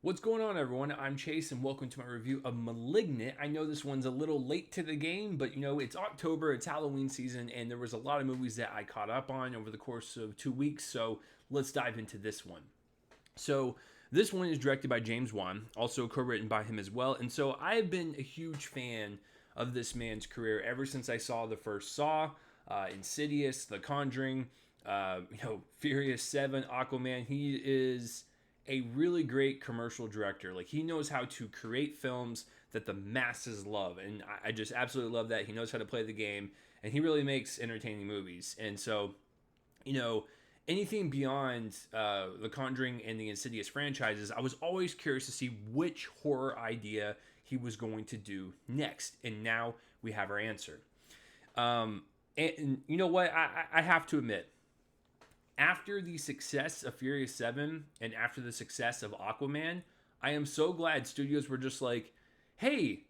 What's going on, everyone? I'm Chase, and welcome to my review of Malignant. I know this one's a little late to the game, but it's October, it's Halloween season, and there was a lot of movies that I caught up on over the course of 2 weeks, so let's dive into this one. So, this one is directed by James Wan, also co-written by him as well, and so I've been a huge fan of this man's career ever since I saw the first Saw, Insidious, The Conjuring, Furious 7, Aquaman. He is a really great commercial director. Like, he knows how to create films that the masses love, and I just absolutely love that. He knows how to play the game, and he really makes entertaining movies. And so, anything beyond the Conjuring and the Insidious franchises, I was always curious to see which horror idea he was going to do next, and now we have our answer. And you know what? I have to admit, after the success of Furious 7 and after the success of Aquaman, I am so glad studios were just like, hey,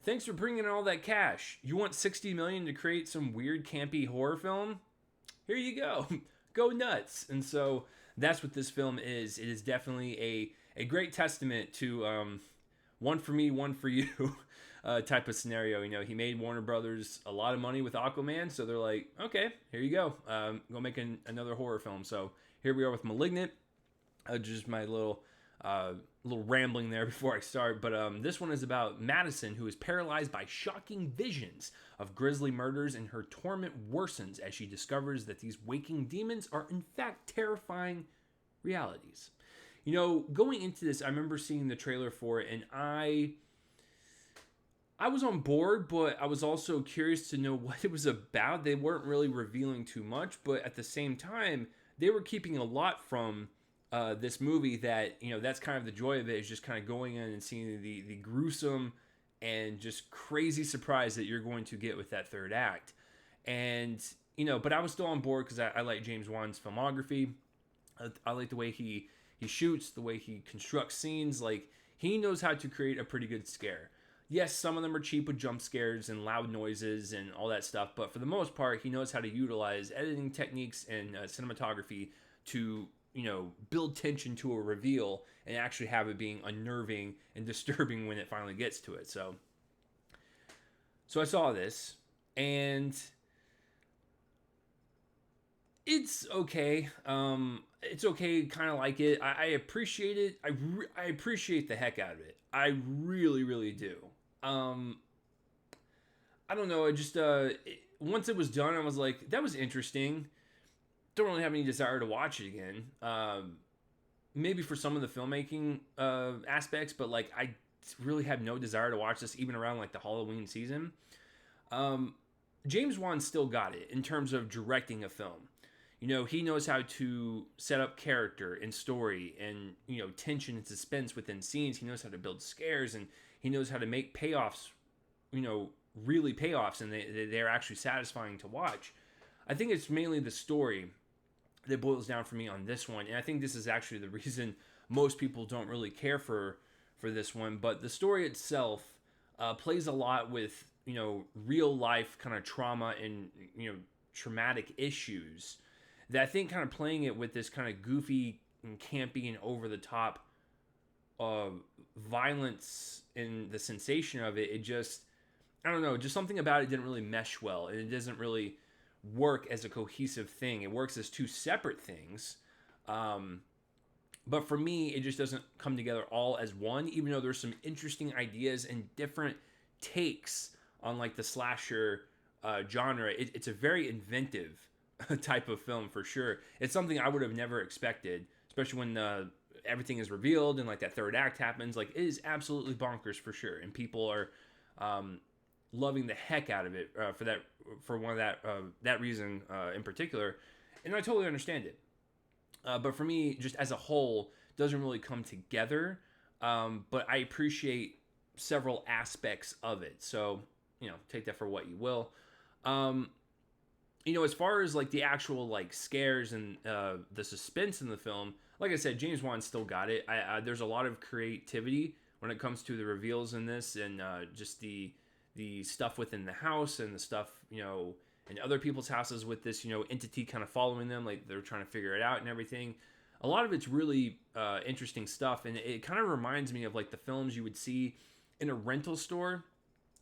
thanks for bringing in all that cash. You want $60 million to create some weird, campy horror film? Here you go. Go nuts. And so that's what this film is. It is definitely a great testament to one for me, one for you type of scenario. He made Warner Brothers a lot of money with Aquaman, so they're like, okay, here you go. Go make another horror film. So here we are with Malignant. Just my little rambling there before I start. But this one is about Madison, who is paralyzed by shocking visions of grisly murders, and her torment worsens as she discovers that these waking demons are in fact terrifying realities. Going into this, I remember seeing the trailer for it, and I was on board, but I was also curious to know what it was about. They weren't really revealing too much, but at the same time, they were keeping a lot from this movie that, that's kind of the joy of it, is just kind of going in and seeing the gruesome and just crazy surprise that you're going to get with that third act. And, but I was still on board because I like James Wan's filmography. I like the way he shoots, the way he constructs scenes. Like, he knows how to create a pretty good scare. Yes, some of them are cheap with jump scares and loud noises and all that stuff, but for the most part, he knows how to utilize editing techniques and cinematography to, build tension to a reveal and actually have it being unnerving and disturbing when it finally gets to it. So I saw this, and it's okay. It's okay, kind of like it. I appreciate it. I appreciate the heck out of it. I really, really do. I don't know. I just once it was done, I was like, that was interesting. Don't really have any desire to watch it again. Maybe for some of the filmmaking aspects, but like, I really have no desire to watch this even around like the Halloween season. James Wan still got it in terms of directing a film. He knows how to set up character and story and, tension and suspense within scenes. He knows how to build scares, and he knows how to make payoffs, really payoffs, and they're actually satisfying to watch. I think it's mainly the story that boils down for me on this one. And I think this is actually the reason most people don't really care for this one. But the story itself plays a lot with, real life kind of trauma and, traumatic issues, that I think kind of playing it with this kind of goofy and campy and over-the-top violence and the sensation of it, I don't know, just something about it didn't really mesh well, and it doesn't really work as a cohesive thing. It works as two separate things, but for me, it just doesn't come together all as one, even though there's some interesting ideas and different takes on like the slasher genre. It's a very inventive type of film for sure. It's something I would have never expected, especially when everything is revealed and like that third act happens. Like, it is absolutely bonkers for sure, and people are loving the heck out of it for one of that reason in particular, and I totally understand it. But for me, just as a whole, doesn't really come together. But I appreciate several aspects of it, so take that for what you will. As far as like the actual like scares and the suspense in the film, like I said, James Wan still got it. There's a lot of creativity when it comes to the reveals in this, and just the stuff within the house and the stuff in other people's houses with this entity kind of following them, like they're trying to figure it out and everything. a lot of it's really interesting stuff, and it kind of reminds me of like the films you would see in a rental store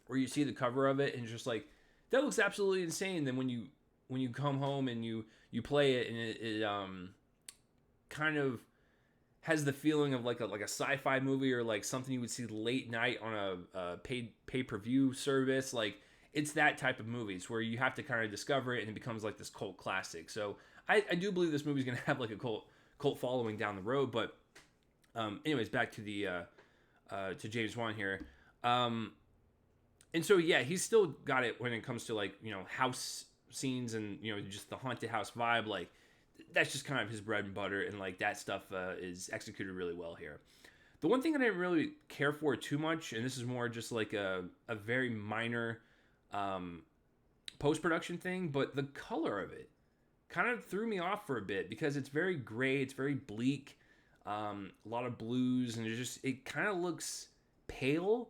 where you see the cover of it and it's just like, that looks absolutely insane. Then when you come home and you play it, and it kind of has the feeling of like a sci-fi movie, or like something you would see late night on a paid pay-per-view service. Like, it's that type of movies where you have to kind of discover it and it becomes like this cult classic. So I do believe this movie's gonna have like a cult following down the road. But anyways, back to the to James Wan here. And so yeah, he's still got it when it comes to like, house scenes and, just the haunted house vibe. Like, that's just kind of his bread and butter, and like that stuff is executed really well here. The one thing that I didn't really care for too much, and this is more just like a very minor post-production thing, but the color of it kind of threw me off for a bit, because it's very gray, it's very bleak, a lot of blues, and it kind of looks pale.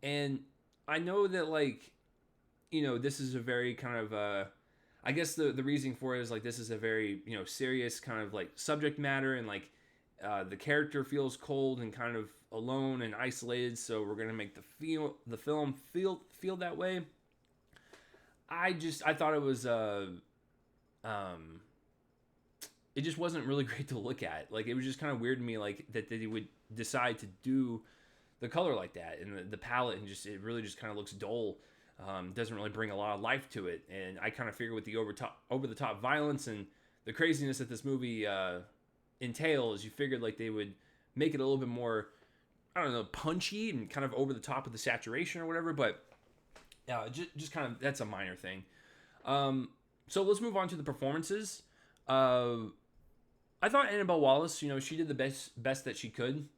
And I know that, like, this is a very kind of I guess the reasoning for it is like, this is a very, serious kind of like subject matter, and like the character feels cold and kind of alone and isolated, so we're gonna make the film feel that way. I thought it was it just wasn't really great to look at. Like, it was just kind of weird to me, like that he would decide to do the color like that, and the palette, and it really just kind of looks dull. Doesn't really bring a lot of life to it. And I kind of figure with the over the top violence and the craziness that this movie entails, you figured like they would make it a little bit more, I don't know, punchy and kind of over the top of the saturation or whatever. But yeah, just kind of, that's a minor thing. So let's move on to the performances. I thought Annabelle Wallis, she did the best that she could,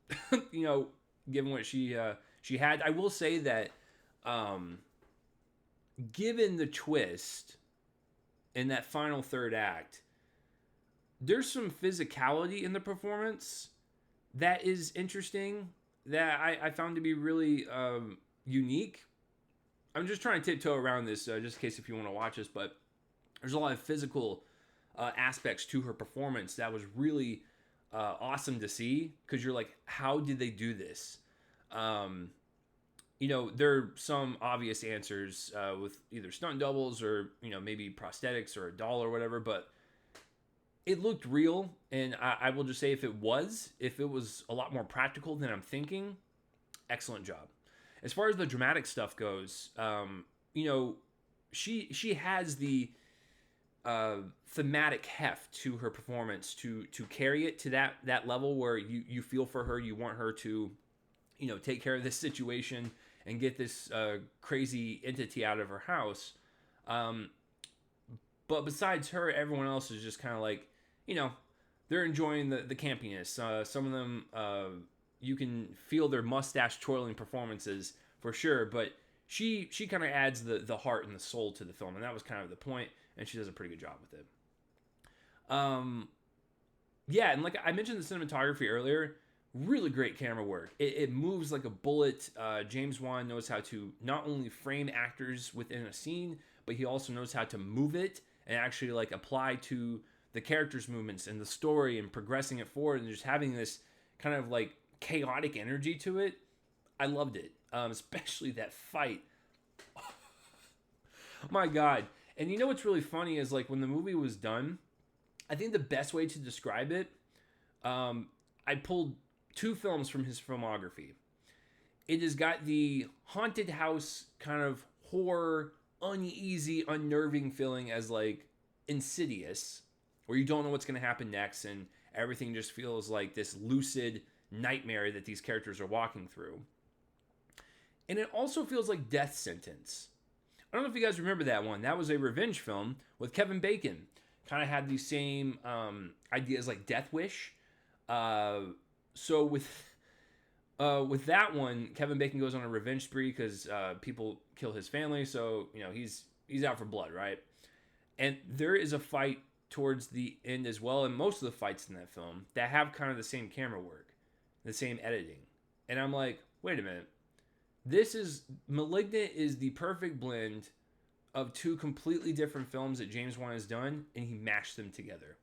given what she had. I will say that, given the twist in that final third act, there's some physicality in the performance that is interesting, that I found to be really unique. I'm just trying to tiptoe around this, just in case if you want to watch this, but there's a lot of physical aspects to her performance that was really awesome to see, because you're like, how did they do this? There are some obvious answers with either stunt doubles or, maybe prosthetics or a doll or whatever, but it looked real. And I will just say, if it was a lot more practical than I'm thinking, excellent job. As far as the dramatic stuff goes, she has the thematic heft to her performance to carry it to that level where you feel for her, you want her to, take care of this situation and get this crazy entity out of her house. But besides her, everyone else is just kind of like, they're enjoying the campiness. Some of them, you can feel their mustache twirling performances for sure, but she kind of adds the heart and the soul to the film, and that was kind of the point, and she does a pretty good job with it. Yeah, and like I mentioned the cinematography earlier, really great camera work. It moves like a bullet. James Wan knows how to not only frame actors within a scene, but he also knows how to move it and actually like apply to the characters' movements and the story and progressing it forward, and just having this kind of like chaotic energy to it. I loved it, especially that fight. My God. And what's really funny is, like, when the movie was done, I think the best way to describe it, I pulled 2 films from his filmography. It has got the haunted house kind of horror, uneasy, unnerving feeling as like Insidious, where you don't know what's going to happen next, and everything just feels like this lucid nightmare that these characters are walking through. And it also feels like Death Sentence. I don't know if you guys remember that one. That was a revenge film with Kevin Bacon. Kind of had these same ideas like Death Wish. So with that one, Kevin Bacon goes on a revenge spree because people kill his family. So he's out for blood, right? And there is a fight towards the end as well, and most of the fights in that film that have kind of the same camera work, the same editing. And I'm like, wait a minute. Malignant is the perfect blend of 2 completely different films that James Wan has done, and he mashed them together.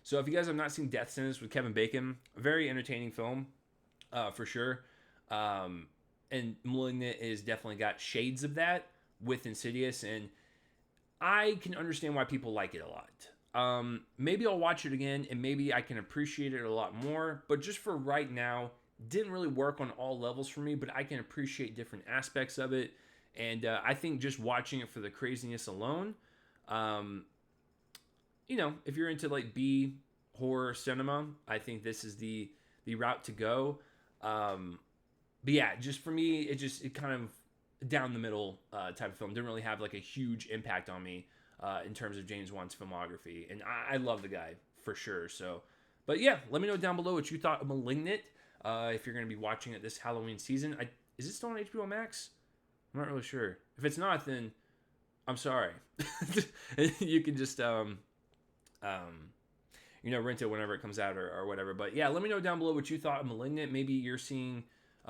So if you guys have not seen Death Sentence with Kevin Bacon, a very entertaining film, for sure. And Malignant is definitely got shades of that with Insidious, and I can understand why people like it a lot. Maybe I'll watch it again, and maybe I can appreciate it a lot more. But just for right now, didn't really work on all levels for me. But I can appreciate different aspects of it, and I think just watching it for the craziness alone, if you're into like B horror cinema, I think this is the route to go. But yeah, just for me, it kind of down the middle type of film. Didn't really have like a huge impact on me in terms of James Wan's filmography, and I love the guy for sure. So, but yeah, let me know down below what you thought of *Malignant*. If you're going to be watching it this Halloween season, is it still on HBO Max? I'm not really sure. If it's not, then I'm sorry. You can just rent it whenever it comes out or whatever. But yeah, let me know down below what you thought of *Malignant*. Maybe you're seeing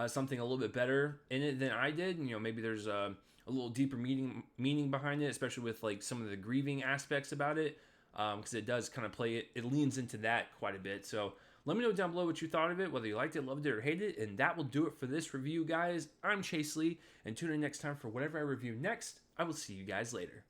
something a little bit better in it than I did. Maybe there's a little deeper meaning behind it, especially with like some of the grieving aspects about it, because it does kind of it leans into that quite a bit. So let me know down below what you thought of it, whether you liked it, loved it, or hated it. And that will do it for this review, guys. I'm Chase Lee, and tune in next time for whatever I review next. I will see you guys later.